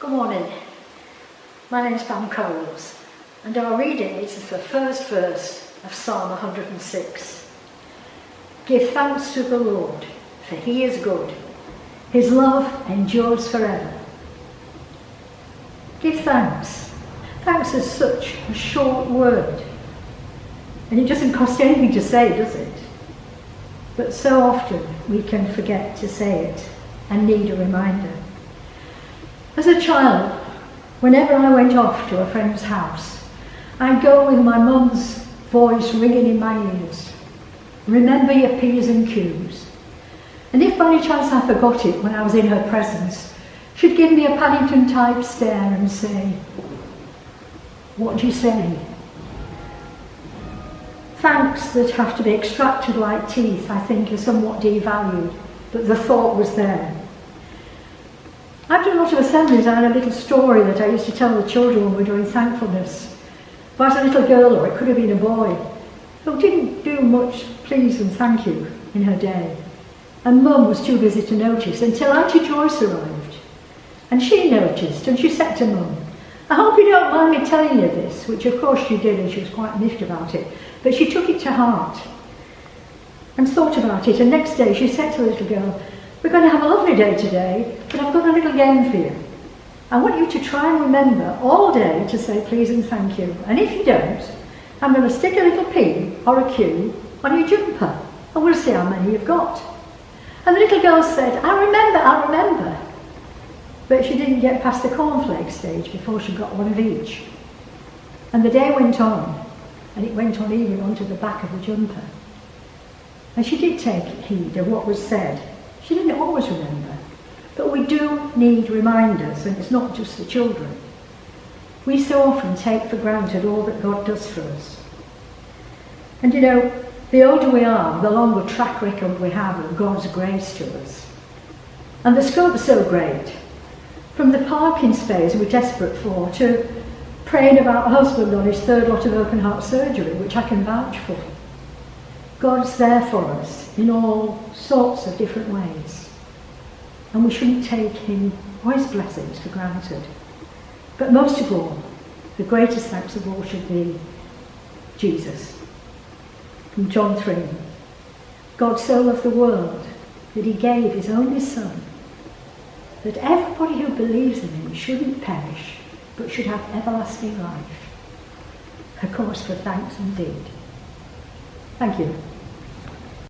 Good morning. My name is Pam Coles, and our reading is the first verse of Psalm 106. Give thanks to the Lord, for he is good. His love endures forever. Give thanks. Thanks is such a short word, and it doesn't cost anything to say, does it? But so often we can forget to say it and need a reminder. As a child, whenever I went off to a friend's house, I'd go with my mum's voice ringing in my ears. Remember your P's and Q's. And if by any chance I forgot it when I was in her presence, she'd give me a Paddington-type stare and say, "What do you say?" Thanks that have to be extracted like teeth, I think, are somewhat devalued, but the thought was there. I've done a lot of assemblies. I had a little story that I used to tell the children when we were doing thankfulness about a little girl, or it could have been a boy, who didn't do much please and thank you in her day. And Mum was too busy to notice until Auntie Joyce arrived. And she noticed, and she said to Mum, "I hope you don't mind me telling you this," which of course she did, and she was quite miffed about it. But she took it to heart and thought about it. And next day she said to the little girl, "We're going to have a lovely day today, but I've got a little game for you. I want you to try and remember all day to say please and thank you. And if you don't, I'm going to stick a little P or a Q on your jumper, and we'll see how many you've got." And the little girl said, I remember. But she didn't get past the cornflake stage before she got one of each. And the day went on, and it went on even onto the back of the jumper. And she did take heed of what was said. She didn't always remember, but we do need reminders, and it's not just the children. We so often take for granted all that God does for us. And you know, the older we are, the longer track record we have of God's grace to us. And the scope's so great. From the Parkins phase we're desperate for, to praying about a husband on his third lot of open heart surgery, which I can vouch for. God's there for us in all sorts of different ways. And we shouldn't take him or his blessings for granted. But most of all, the greatest thanks of all should be Jesus. From John 3. God so loved the world that he gave his only Son, that everybody who believes in him shouldn't perish, but should have everlasting life. A cause for thanks indeed. Thank you.